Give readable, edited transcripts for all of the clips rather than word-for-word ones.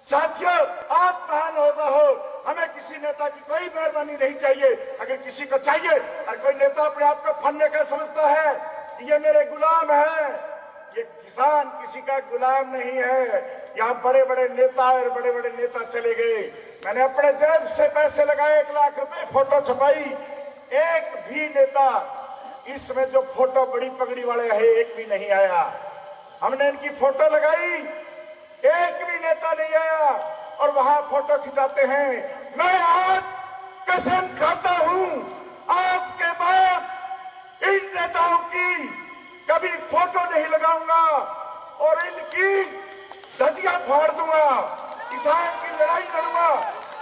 साथियों, आप महान होता हो, हमें किसी नेता की कोई मेहरबानी नहीं चाहिए। अगर किसी को चाहिए और कोई नेता अपने आप को फन्ने का समझता है कि ये मेरे गुलाम है, ये किसान किसी का गुलाम नहीं है। यहाँ बड़े बड़े नेता और बड़े बड़े नेता चले गए। मैंने अपने जेब से पैसे लगाए, 1 लाख रुपए, फोटो छपाई, एक भी नेता इसमें जो फोटो बड़ी पगड़ी वाले है एक भी नहीं आया। हमने इनकी फोटो लगाई, एक भी नेता नहीं आया और वहां फोटो खिंचाते हैं। मैं आज कसम खाता हूं, आज के बाद इन नेताओं की कभी फोटो नहीं लगाऊंगा और इनकी धज्जियां फाड़ दूंगा। किसान की लड़ाई लड़ूंगा,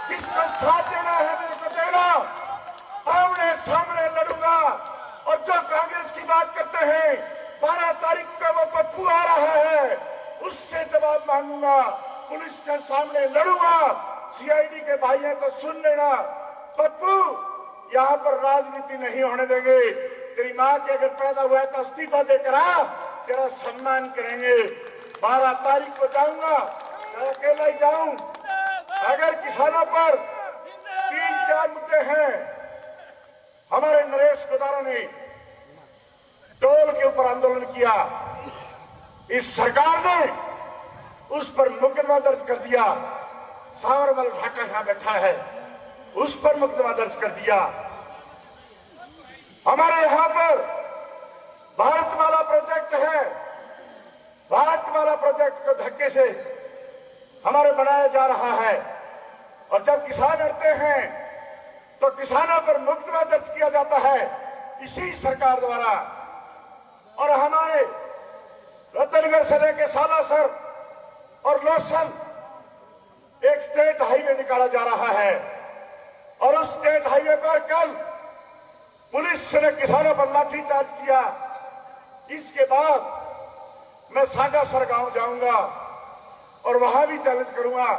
जिसको साथ देना है मेरे को देना, आमने सामने लड़ूंगा। और जो कांग्रेस की बात करते हैं 12 तारीख को वो पप्पू आ रहा है, उससे जवाब मांगूंगा, पुलिस के सामने लड़ूंगा। सीआईडी के भाई हैं तो सुन लेना, पप्पू यहां पर राजनीति नहीं होने देंगे। तेरी मां के अगर पैदा हुआ है तो इस्तीफा देकर आ, तेरा सम्मान करेंगे। 12 तारीख को जाऊंगा, मैं अकेला ही जाऊं। अगर किसानों पर 3-4 मुद्दे हैं, हमारे नरेश गोदारा ने टोल के ऊपर आंदोलन किया, इस सरकार ने उस पर मुकदमा दर्ज कर दिया। सावरमल ढाका यहां बैठा है, उस पर मुकदमा दर्ज कर दिया। हमारे यहां पर भारतमाला प्रोजेक्ट है, भारतमाला प्रोजेक्ट को धक्के से हमारे बनाया जा रहा है। और जब किसान अड़ते हैं तो किसानों पर मुकदमा दर्ज किया जाता है इसी सरकार द्वारा। और हमारे रतनगढ़ से लेकर सालासर और लोसल एक स्टेट हाईवे निकाला जा रहा है और उस स्टेट हाईवे पर कल पुलिस ने किसानों पर लाठीचार्ज किया। इसके बाद मैं सागासर गांव जाऊंगा और वहां भी चैलेंज करूंगा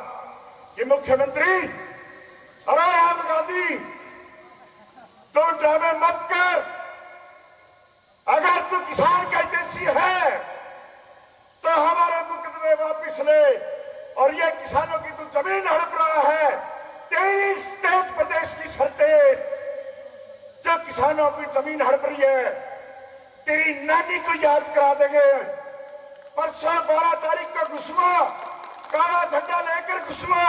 कि मुख्यमंत्री, अरे राहुल गांधी, तू ड्रामे मत कर। अगर तू किसान का हितैषी है तो हमारे मुकदमे वापिस ले। और ये किसानों की तू जमीन हड़प रहा है, तेरी स्टेट प्रदेश की शर्तें जो किसानों की जमीन हड़प रही है, तेरी नानी को याद करा देंगे। परसों 12 तारीख को घुसुआ, काला झंडा लेकर घुसुआ,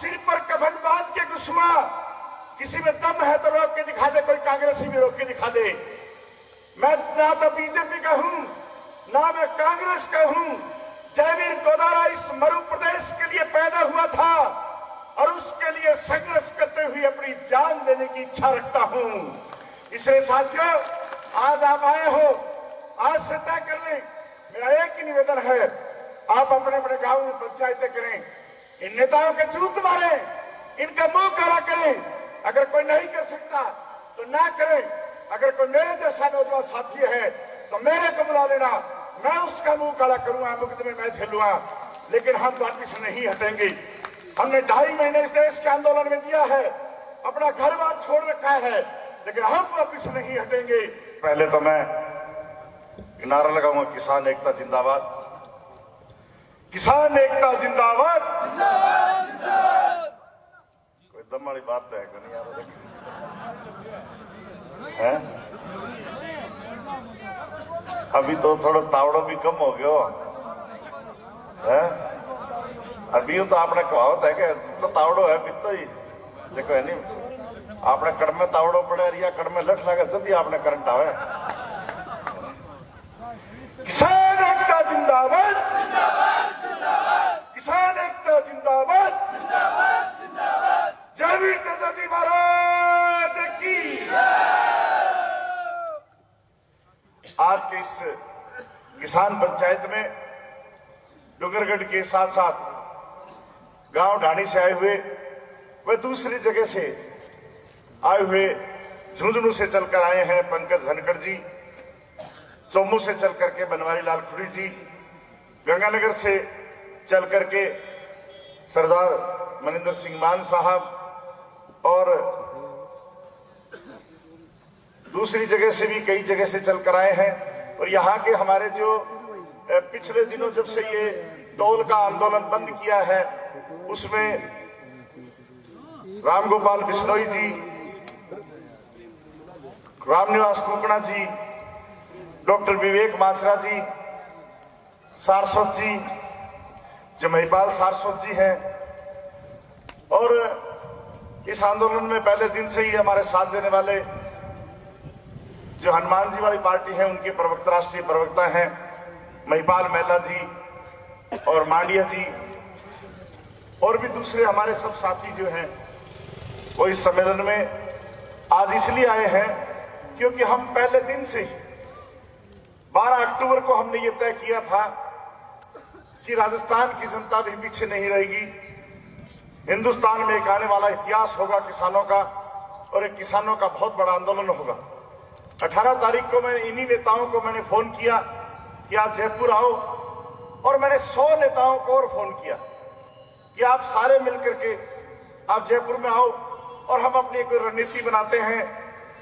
सिर पर कफन बांध के घुसुआ। किसी में दम है तो रोक के दिखा दे, कोई कांग्रेसी भी रोक के दिखा दे। मैं ना तो बीजेपी का हूं, ना मैं कांग्रेस का हूं। जयवीर गोदारा इस मरु प्रदेश के लिए पैदा हुआ था और उसके लिए संघर्ष करते हुए अपनी जान देने की इच्छा रखता हूं। इसलिए साथियों, आज आप आए हो, आज से तय कर लें। मेरा एक ही निवेदन है, आप अपने अपने गांव में पंचायतें करें, इन नेताओं के जूत मारें, इनका मुंह काला करें। अगर कोई नहीं कर सकता तो ना करें। अगर कोई मेरे जैसा नौजवान साथी है तो मेरे को बुला लेना, मैं उसका मुंह काला करूंगा, मुकदमे मैं झेलूंगा। लेकिन हम पार्टी से नहीं हटेंगे। हमने 2.5 महीने इस देश के आंदोलन में दिया है, अपना घर बार छोड़ रखा है, लेकिन हम वापिस नहीं हटेंगे। पहले तो मैं नारा लगाऊंगा, किसान एकता जिंदाबाद, किसान एकता जिंदाबाद। कोई दम वाली बात तो है कि नहीं यार? है अभी तो थोड़ा तावड़ो भी कम हो गयो है। अभी तो आपने कहावत है कि जितना तावड़ो है बितो ही देखो है नहीं। आपने कड़मे तावड़ो पड़े रिया, कड़मे लठ लगे जल्दी आपने करंट आवे। किसान एकता जिंदाबाद, किसान एकता जिंदाबाद, जयवीर तेजाजी महाराज की। आज के इस किसान पंचायत में डूंगरगढ़ के साथ साथ गांव ढाणी से आए हुए, वे दूसरी जगह से आए हुए, झुंझुनू से चलकर आए हैं पंकज धनखड़ जी, चोमू से चल करके बनवारी लाल खुड़ी जी, गंगानगर से चल करके सरदार मनिंदर सिंह मान साहब, और दूसरी जगह से भी कई जगह से चलकर आए हैं। और यहाँ के हमारे जो पिछले दिनों जब से ये टोल का आंदोलन बंद किया है, उसमें रामगोपाल बिश्नोई जी, रामनिवास कुकड़ा जी, डॉक्टर विवेक माछरा जी, सारस्वत जी, जो महिपाल सारस्वत जी हैं, और इस आंदोलन में पहले दिन से ही हमारे साथ देने वाले जो हनुमान जी वाली पार्टी है, उनके प्रवक्ता, राष्ट्रीय प्रवक्ता हैं महिपाल मैला जी और मांडिया जी, और भी दूसरे हमारे सब साथी जो हैं, वो इस सम्मेलन में आज इसलिए आए हैं क्योंकि हम पहले दिन से ही 12 अक्टूबर को हमने ये तय किया था कि राजस्थान की जनता भी पीछे नहीं रहेगी। हिंदुस्तान में एक आने वाला इतिहास होगा किसानों का, और एक किसानों का बहुत बड़ा आंदोलन होगा। 18 तारीख को मैंने इन्हीं नेताओं को मैंने फोन किया कि आप जयपुर आओ, और मैंने 100 नेताओं को और फोन किया कि आप सारे मिलकर के आप जयपुर में आओ और हम अपनी कोई रणनीति बनाते हैं,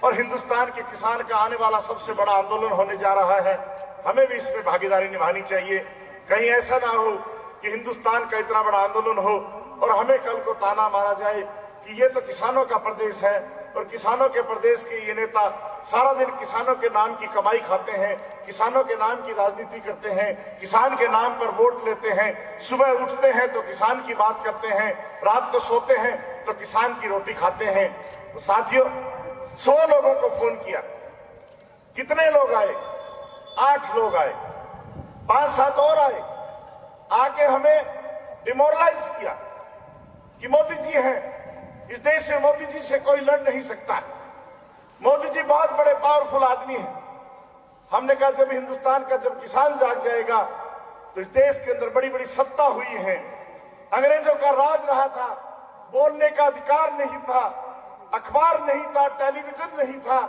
और हिंदुस्तान के किसान का आने वाला सबसे बड़ा आंदोलन होने जा रहा है, हमें भी इसमें भागीदारी निभानी चाहिए। कहीं ऐसा ना हो कि हिंदुस्तान का इतना बड़ा आंदोलन हो और हमें कल को ताना मारा जाए कि ये तो किसानों का प्रदेश है, और किसानों के प्रदेश के ये नेता सारा दिन किसानों के नाम की कमाई खाते हैं, किसानों के नाम की राजनीति करते हैं, किसान के नाम पर वोट लेते हैं, सुबह उठते हैं तो किसान की बात करते हैं, रात को सोते हैं तो किसान की रोटी खाते हैं। तो साथियों, 100 लोगों को फोन किया, कितने लोग आए? 8 लोग आए, 5-7 और आए, आके हमें डिमोरलाइज किया कि मोदी जी हैं, इस देश से मोदी जी से कोई लड़ नहीं सकता, मोदी जी बहुत बड़े पावरफुल आदमी हैं। हमने कहा जब हिंदुस्तान का जब किसान जाग जाएगा तो इस देश के अंदर बड़ी बड़ी सत्ता हुई है, अंग्रेजों का राज रहा था, बोलने का अधिकार नहीं था, अखबार नहीं था, टेलीविजन नहीं था,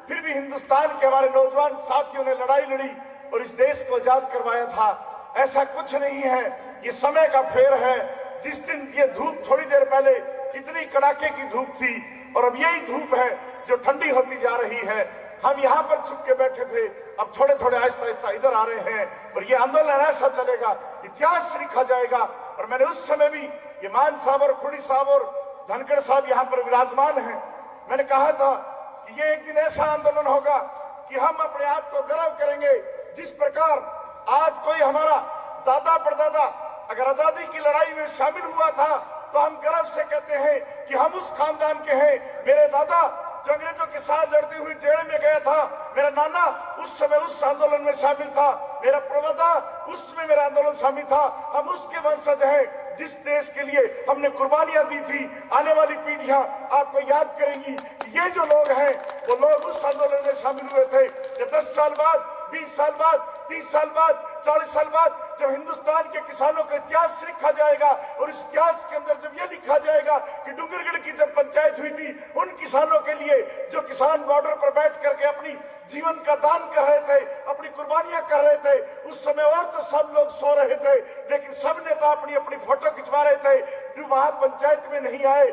फिर भी हिंदुस्तान के हमारे नौजवान साथियों ने लड़ाई लड़ी और इस देश को आजाद करवाया था। ऐसा कुछ नहीं है, ये समय का फेर है। जिस दिन ये धूप थोड़ी देर पहले कितनी कड़ाके की धूप थी, और अब यही धूप है जो ठंडी होती जा रही है। हम यहाँ पर छुप के बैठे थे, अब थोड़े थोड़े आहिस्ता आहिस्ता इधर आ रहे हैं, और ये आंदोलन ऐसा चलेगा, इतिहास लिखा जाएगा। और मैंने उस समय भी, ये मान साहब और खुड़ी साहब और धनखड़ साहब यहाँ पर विराजमान हैं, मैंने कहा था कि ये एक दिन ऐसा आंदोलन होगा कि हम अपने आप को गर्व करेंगे। जिस प्रकार आज कोई हमारा दादा परदादा अगर आजादी की लड़ाई में शामिल हुआ था तो हम गर्व से कहते हैं कि हम उस खानदान के हैं। मेरे दादा जो अंग्रेजों के साथ लड़ती हुई जेल में गया था, मेरा नाना उस समय उस आंदोलन में शामिल था, मेरा परदादा उसमें मेरा आंदोलन शामिल था। हम उसके वंशज हैं जिस देश के लिए हमने कुर्बानियां दी थी। आने वाली पीढ़ियां आपको याद करेंगी कि ये जो लोग हैं वो लोग उस आंदोलन में शामिल हुए थे। जब 10 साल बाद, 20 साल बाद, 30 साल बाद, 40 साल बाद जब हिंदुस्तान के किसानों का इतिहास लिखा जाएगा, और इस इतिहास के अंदर जब यह लिखा जाएगा कि डूंगरगढ़ की जब पंचायत हुई थी, उन किसानों के लिए जो किसान बॉर्डर पर बैठ करके अपनी जीवन का दान कर रहे थे, अपनी कुर्बानियां कर रहे थे, उस समय और तो सब लोग सो रहे थे, लेकिन सब नेता अपनी अपनी फोटो खिंचवा रहे थे, जो वहां पंचायत में नहीं आए।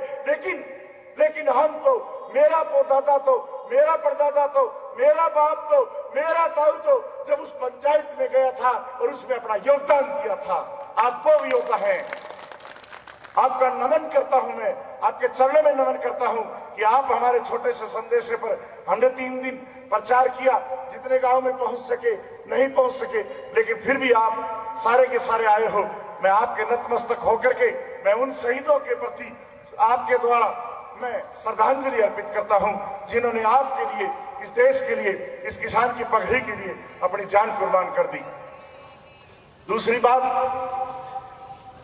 लेकिन हम तो, मेरा पोदादा तो, मेरा परदादा तो, मेरा बाप तो, मेरा ताऊ तो जब उस पंचायत में गया था और उसमें अपना योगदान दिया था। आपको भी होता है, आपका नमन करता हूं मैं, आपके चरणों में नमन करता हूं कि आप हमारे छोटे से संदेश पर हमने 3 दिन प्रचार किया, जितने गांव में पहुंच सके नहीं पहुंच सके, लेकिन फिर भी आप सारे के सारे आए हो। मैं आपके नतमस्तक होकर के मैं उन शहीदों के प्रति आपके द्वारा मैं श्रद्धांजलि अर्पित करता हूं, जिन्होंने आपके लिए, इस देश के लिए, इस किसान की पगड़ी के लिए अपनी जान कुर्बान कर दी। दूसरी बात,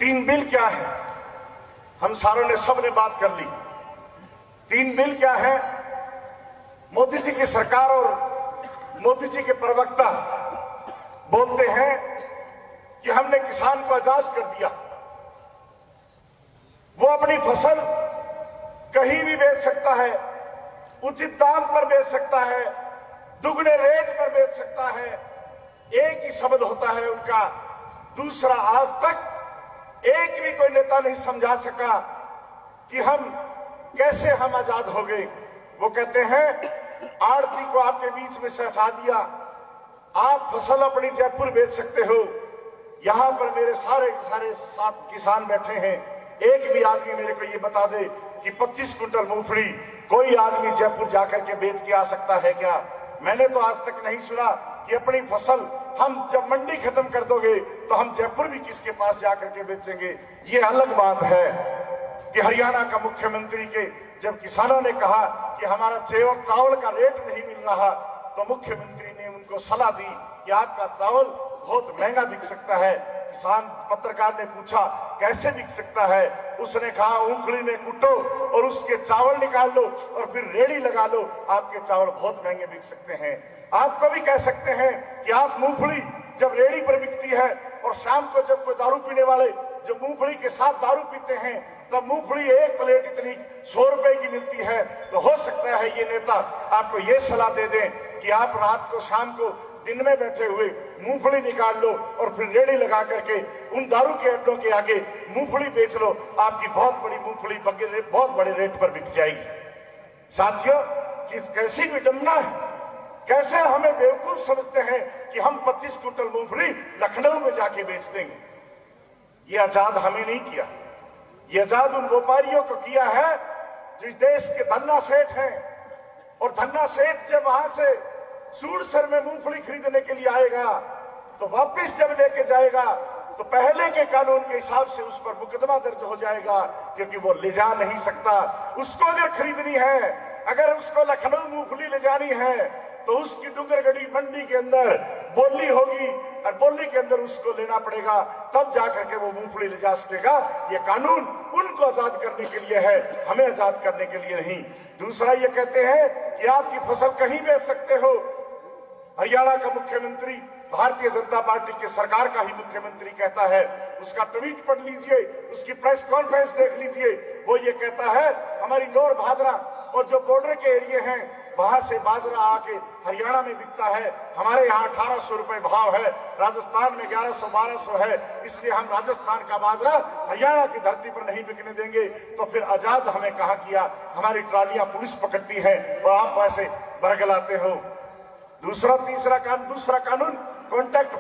3 बिल क्या है, हम सारों ने, सबने बात कर ली। 3 बिल क्या है? मोदी जी की सरकार और मोदी जी के प्रवक्ता बोलते हैं कि हमने किसान को आजाद कर दिया, वो अपनी फसल कहीं भी बेच सकता है, उचित दाम पर बेच सकता है, दुगने रेट पर बेच सकता है। एक ही शब्द होता है उनका। दूसरा, आज तक एक भी कोई नेता नहीं समझा सका कि कैसे हम आजाद हो गए। वो कहते हैं आड़ती को आपके बीच में से हटा दिया, आप फसल अपनी जयपुर बेच सकते हो, यहां पर मेरे सारे साथ किसान बैठे हैं, एक भी आदमी मेरे को ये बता दे कि 25 कुंटल मूंगफली कोई आदमी जयपुर जाकर के बेच के आ सकता है क्या? मैंने तो आज तक नहीं सुना कि अपनी फसल हम जब मंडी खत्म कर दोगे तो हम जयपुर भी किसके पास जाकर के बेचेंगे। ये अलग बात है कि हरियाणा का मुख्यमंत्री के जब किसानों ने कहा कि हमारा चावल का रेट नहीं मिल रहा, तो मुख्यमंत्री ने उनको सलाह दी कि आपका चावल बहुत महंगा बिक सकता है। किसान पत्रकार ने पूछा कैसे बिक सकता है? उसने कहा ऊखली में कुटो और उसके चावल निकाल लो और फिर रेड़ी लगा लो, आपके चावल बहुत महंगे बिक सकते हैं। आपको भी कह सकते हैं कि आप मूंगफली जब रेड़ी पर बिकती है और शाम को जब कोई दारू पीने वाले जो मूंगफली के साथ दारू पीते हैं तब मूंगफली एक प्लेट इतनी 100 रुपए की मिलती है, तो हो सकता है ये नेता आपको ये सलाह दे दें कि आप रात को शाम को दिन में बैठे हुए मूंगफली निकाल लो और फिर रेड़ी लगा करके उन दारू के अड्डों के आगे मूंगफली बेच लो, आपकी बहुत बड़ी मूंगफली बहुत बड़े रेट पर बिक जाएगी। साथियों, कैसी विडंबना है, कैसे हमें बेवकूफ समझते हैं कि हम 25 कुंटल मूंगफली लखनऊ में जाके बेच देंगे। ये आजाद हमें नहीं किया, ये आजाद उन व्यापारियों को किया है जो इस देश के धन्ना सेठ हैं। और धन्ना सेठ जब वहां से सूरसर में मूंगफली खरीदने के लिए आएगा तो वापस जब लेके जाएगा तो पहले के कानून के हिसाब से उस पर मुकदमा दर्ज हो जाएगा, क्योंकि वो ले जा नहीं सकता। उसको अगर खरीदनी है, अगर उसको लखनऊ मूंगफली ले जानी है तो उसकी डूंगरगढ़ी मंडी के अंदर बोली होगी और बोली के अंदर उसको लेना पड़ेगा, तब जाकर के वो मूंगफली ले जा सकेगा। ये कानून उनको आजाद करने के लिए है, हमें आजाद करने के लिए नहीं। दूसरा ये कहते हैं कि आपकी फसल कहीं बेच सकते हो। हरियाणा का मुख्यमंत्री भारतीय जनता पार्टी की सरकार का ही मुख्यमंत्री कहता है, उसका ट्वीट पढ़ लीजिए, उसकी प्रेस कॉन्फ्रेंस देख लीजिए। वो ये कहता है हमारी नौर भादरा और जो बॉर्डर के एरिया हैं वहां से बाजरा आके हरियाणा में बिकता है। हमारे यहाँ 1800 रुपए भाव है, राजस्थान में 1100-1200 है, इसलिए हम राजस्थान का बाजरा हरियाणा की धरती पर नहीं बिकने देंगे। तो फिर आजाद हमें कहा किया, हमारी ट्रालियां पुलिस पकड़ती है और आप ऐसे बरगलाते हो। दूसरा कानून कॉन्ट्रैक्ट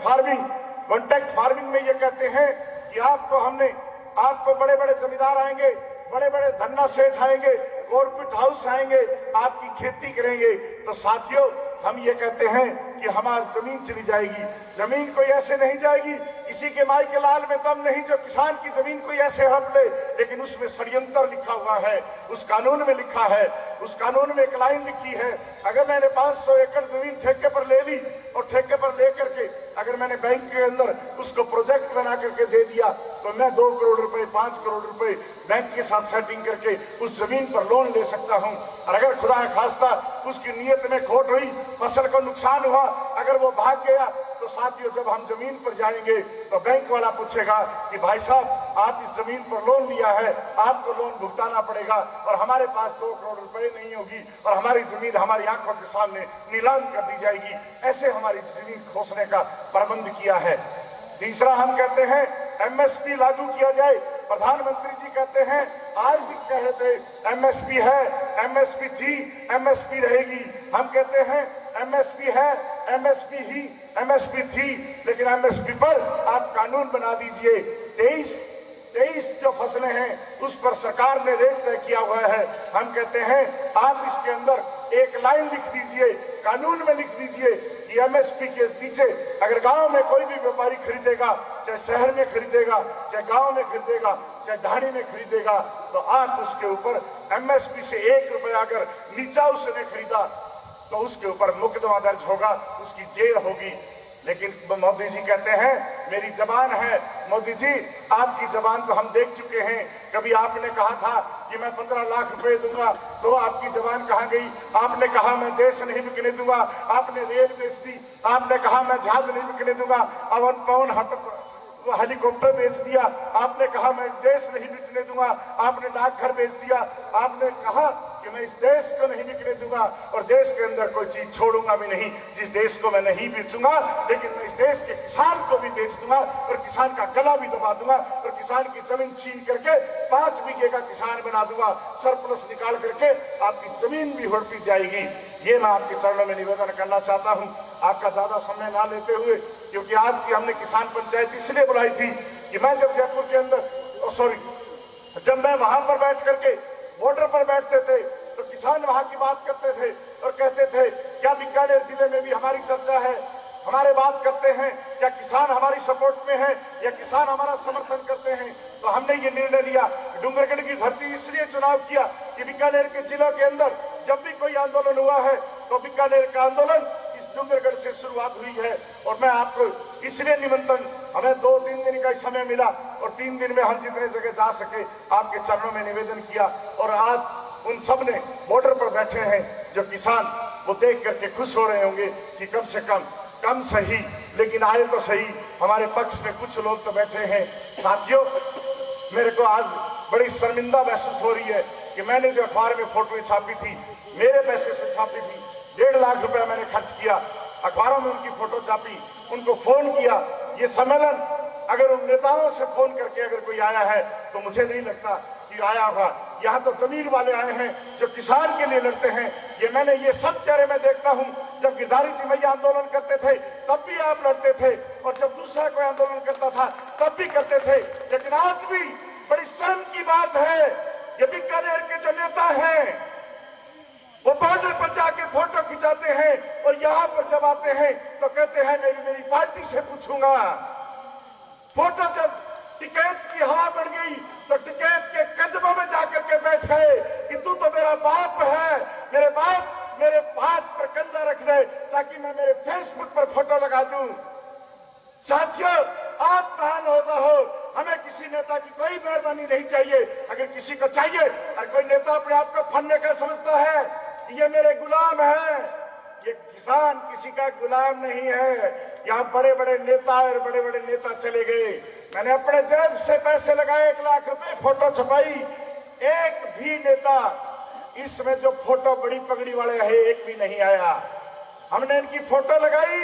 फार्मिंग में ये कहते हैं कि आपको बड़े बड़े जमींदार आएंगे, बड़े बड़े धन्ना सेठ आएंगे, कॉर्पोरेट हाउस आएंगे, आपकी खेती करेंगे। तो साथियों, हम ये कहते हैं कि हमारी जमीन चली जाएगी। जमीन कोई ऐसे नहीं जाएगी, किसी के माई के लाल में दम नहीं जो किसान की जमीन कोई ऐसे हड़प ले, लेकिन उसमें षड्यंत्र लिखा हुआ है, उस कानून में लिखा है। उस कानून में एक लाइन लिखी है, अगर मैंने 500 एकड़ जमीन ठेके पर ले ली और ठेके पर लेकर के अगर मैंने बैंक के अंदर उसको प्रोजेक्ट बना करके दे दिया तो मैं 2 करोड़ रुपए 5 करोड़ रुपए बैंक के साथ सेटिंग करके उस जमीन पर लोन ले सकता हूं। और अगर खुदा खास्ता उसकी नीयत में खोट हुई, फसल को नुकसान हुआ, अगर वो भाग गया, तो साथियों जब हम जमीन पर जाएंगे तो बैंक वाला पूछेगा कि भाई साहब आप इस जमीन पर लोन लिया है, आपको लोन भुगताना पड़ेगा और हमारे पास 2 करोड़ रुपए नहीं होगी और हमारी जमीन हमारी आंखों के सामने नीलाम कर दी जाएगी। ऐसे हमारी जमीन खोसने का प्रबंध किया है। तीसरा, हम कहते हैं एमएसपी लागू किया जाए। प्रधानमंत्री जी कहते हैं, आज भी कह रहे थे एमएसपी है, एमएसपी थी, एमएसपी रहेगी। हम कहते हैं एमएसपी है, एमएसपी थी, लेकिन एमएसपी पर आप कानून बना दीजिए। 23 जो फसलें हैं उस पर सरकार ने रेट तय किया हुआ है। हम कहते हैं आप इसके अंदर एक लाइन लिख दीजिए, कानून में लिख दीजिए कि एमएसपी के नीचे अगर गांव में कोई भी व्यापारी खरीदेगा, चाहे शहर में खरीदेगा, चाहे गांव में खरीदेगा, चाहे ढाणी में खरीदेगा, तो आप उसके ऊपर एमएसपी से 1 रुपया अगर नीचा उसने खरीदा तो उसके ऊपर मुकदमा दर्ज होगा, उसकी जेल होगी। लेकिन मोदी जी कहते हैं मेरी जबान है। मोदी जी, आपकी जबान तो हम देख चुके हैं। कभी आपने कहा था कि मैं 15 लाख रुपए दूंगा, तो आपकी जबान कहां गई? आपने कहा मैं देश नहीं बिकने दूंगा, आपने रेल बेच दी। आपने कहा मैं जहाज नहीं बिकने दूंगा, अवन पवन हेलीकॉप्टर बेच दिया। आपने कहा मैं देश नहीं बिकने दूंगा, आपने डाकघर बेच दिया। आपने कहा कि मैं इस देश को नहीं बिकने दूंगा और देश के अंदर कोई चीज छोड़ूंगा भी नहीं जिस देश को मैं नहीं बेचूंगा, लेकिन मैं इस देश के किसान को भी बेच दूंगा और किसान का गला भी दबा दूंगा और किसान की जमीन छीन करके 5 बीघे का किसान बना दूंगा। सरप्लस निकाल करके आपकी जमीन भी हड़पी जाएगी। ये मैं आपके चरणों में निवेदन करना चाहता हूं। आपका ज्यादा समय ना लेते हुए क्योंकि आज की हमने किसान पंचायत इसलिए बुलाई थी कि मैं जब जयपुर के अंदर जब मैं वहां पर बैठ करके बॉर्डर पर बैठते थे तो किसान वहां की बात करते थे और कहते थे क्या बीकानेर जिले में भी हमारी चर्चा है, हमारे बात करते हैं, क्या किसान हमारी सपोर्ट में है या किसान हमारा समर्थन करते हैं। तो हमने ये निर्णय लिया कि डूंगरगढ़ की धरती इसलिए चुनाव किया कि बीकानेर के जिलों के अंदर जब भी कोई आंदोलन हुआ है तो बीकानेर का आंदोलन इस डूंगरगढ़ से शुरुआत हुई है। और मैं आपको इसलिए निमंत्रण, हमें 2-3 दिन का समय मिला और 3 दिन में हम जितने जगह जा सके आपके चरणों में निवेदन किया। और आज उन सब ने बॉर्डर पर बैठे हैं जो किसान, वो देख करके खुश हो रहे होंगे कि कम से कम सही लेकिन आए तो सही, हमारे पक्ष में कुछ लोग तो बैठे हैं। साथियों, मेरे को आज बड़ी शर्मिंदा महसूस हो रही है कि मैंने जो अखबार में फोटो छापी थी, मेरे पैसे से छापी थी, 1.5 लाख रुपया मैंने खर्च किया, अखबारों में उनकी फोटो छापी, उनको फोन किया। ये सम्मेलन अगर उन नेताओं से फोन करके अगर कोई आया है तो मुझे नहीं लगता कि आया होगा। यहाँ तो जमीर वाले आए हैं जो किसान के लिए लड़ते हैं। मैंने ये सब चेहरे में देखता हूँ, जब गिरधारी जी भैया आंदोलन करते थे तब भी आप लड़ते थे और जब दूसरा कोई आंदोलन करता था तब भी करते थे। लेकिन आज भी बड़ी शर्म की बात है, ये बीकानेर के जो नेता हैं वो बॉर्डर पर जाके फोटो खिंचाते हैं और यहाँ पर जब आते हैं तो कहते हैं मेरी पार्टी से पूछूंगा। फोटो जब टिकैत की हवा बन गई तो टिकैत के कदमों में जाकर के बैठ गए कि तू तो मेरा बाप है, मेरे बाप मेरे हाथ पर कंधा रख दे ताकि मैं मेरे फेसबुक पर फोटो लगा दूं। साथियों, आप महान होता हो, हमें किसी नेता की कोई मेहरबानी नहीं चाहिए। अगर किसी को चाहिए और कोई नेता अपने आप को फन्ने का समझता है कि ये मेरे गुलाम है, ये किसान किसी का गुलाम नहीं है। यहाँ बड़े बड़े नेता और बड़े बड़े नेता चले गए, मैंने अपने जेब से पैसे लगाए, 1 लाख रुपए, फोटो छपाई, एक भी नेता इसमें जो फोटो बड़ी पगड़ी वाले है एक भी नहीं आया। हमने इनकी फोटो लगाई,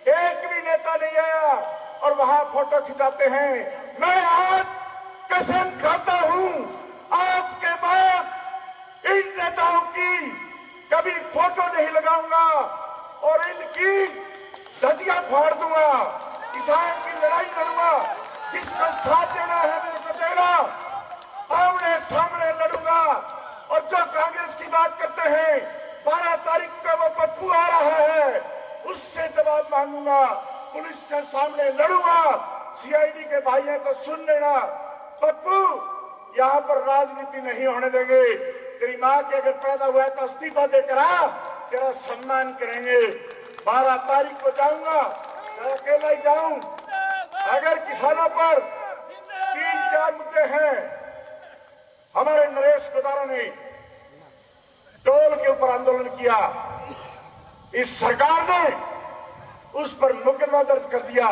एक भी नेता नहीं आया और वहां फोटो खिंचाते हैं। मैं आज कसम खाता हूं, आज के बाद इन नेताओं की कभी फोटो नहीं लगाऊंगा और इनकी धज्जियां फाड़ दूंगा, किसान की लड़ाई लड़ूंगा। किसको साथ देना है मेरे को देना, आमने सामने लड़ूंगा। और जो कांग्रेस की बात करते हैं 12 तारीख को वो पप्पू आ रहा है, उससे जवाब मांगूंगा, पुलिस के सामने लड़ूंगा। सीआईडी के भाई हैं तो सुन लेना, पप्पू यहाँ पर राजनीति नहीं होने देंगे। तेरी माँ के अगर पैदा हुआ है तो इस्तीफा देकर आ, तेरा सम्मान करेंगे। 12 तारीख को जाऊंगा, मैं अकेला ही जाऊं। अगर किसानों पर 3-4 मुद्दे हैं, हमारे नरेश गुदारा ने टोल के ऊपर आंदोलन किया, इस सरकार ने उस पर मुकदमा दर्ज कर दिया।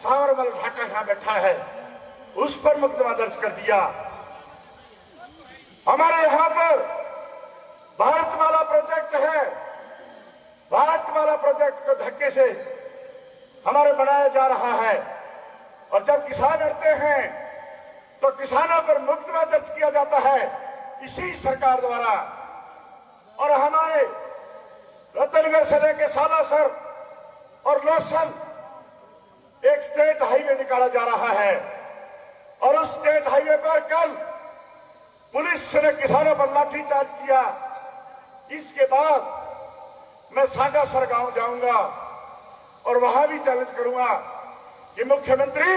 सावरमल घाटा यहां बैठा है, उस पर मुकदमा दर्ज कर दिया। हमारे यहां पर भारतमाला प्रोजेक्ट है, भारतमाला प्रोजेक्ट को धक्के से हमारे बनाया जा रहा है और जब किसान लड़ते हैं तो किसानों पर मुकदमा दर्ज किया जाता है इसी सरकार द्वारा। और हमारे रतनगढ़ से लेकर सालासर और लोसल एक स्टेट हाईवे निकाला जा रहा है और उस स्टेट हाईवे पर कल पुलिस ने किसानों पर लाठीचार्ज किया। इसके बाद मैं सागासर गांव जाऊंगा और वहां भी चैलेंज करूंगा कि मुख्यमंत्री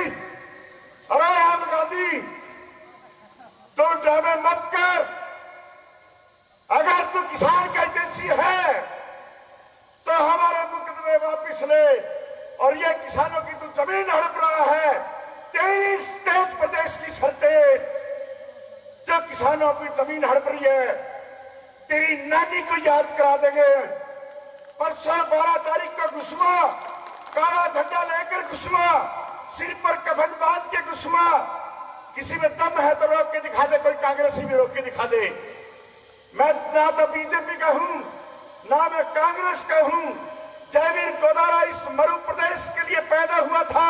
अरे राहुल गांधी, तू ड्रामे मत कर। अगर तू किसान का हितैषी है तो हमारे मुकदमे वापिस ले। और ये किसानों की तू जमीन हड़प रहा है, 23 स्टेट प्रदेश की शर्तें जो किसानों की जमीन हड़प रही है, तेरी नानी को याद करा देंगे। परसों 12 तारीख को घुसुआ, काला झंडा लेकर घुसुआ, सिर पर कफन बांध के घुसुआ। किसी में दम है तो रोक के दिखा दे, कोई कांग्रेसी भी रोक के दिखा दे। मैं ना तो बीजेपी का हूं ना मैं कांग्रेस का हूं। जयवीर गोदारा इस मरु प्रदेश के लिए पैदा हुआ था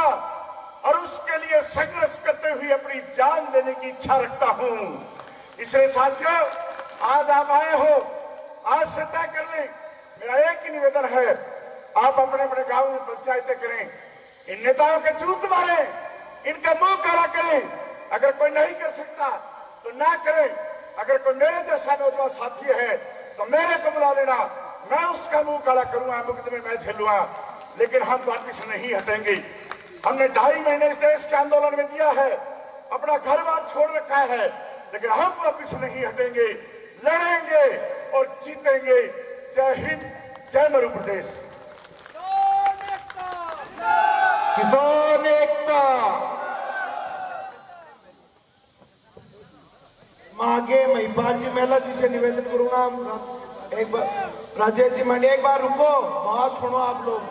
और उसके लिए संघर्ष करते हुए अपनी जान देने की इच्छा रखता हूं। इसलिए साथियों, आज आप आए हो, आज से तय कर लें। मेरा एक ही निवेदन है, आप अपने अपने गांव में पंचायतें करें, इन नेताओं के जूत मारें, इनका मुंह काला करें। अगर कोई नहीं कर सकता तो ना करें। अगर कोई मेरे जैसा नौजवान साथी है तो मेरे को बुला लेना, मैं उसका मुंह काला करूंगा, मुकदमे मैं झेलूंगा। लेकिन हम पार्टी से नहीं हटेंगे। हमने 2.5 महीने इस देश के आंदोलन में दिया है, अपना घर बार छोड़ रखा है, लेकिन हम वापिस नहीं हटेंगे, लड़ेंगे और जीतेंगे। जय हिंद, जय मध्य प्रदेश। किसान एकता। मागे महिपाल जी मेहला जी से निवेदन करूंगा, एक बार राजेश जी मांडे एक बार रुको, बात सुनो आप लोग।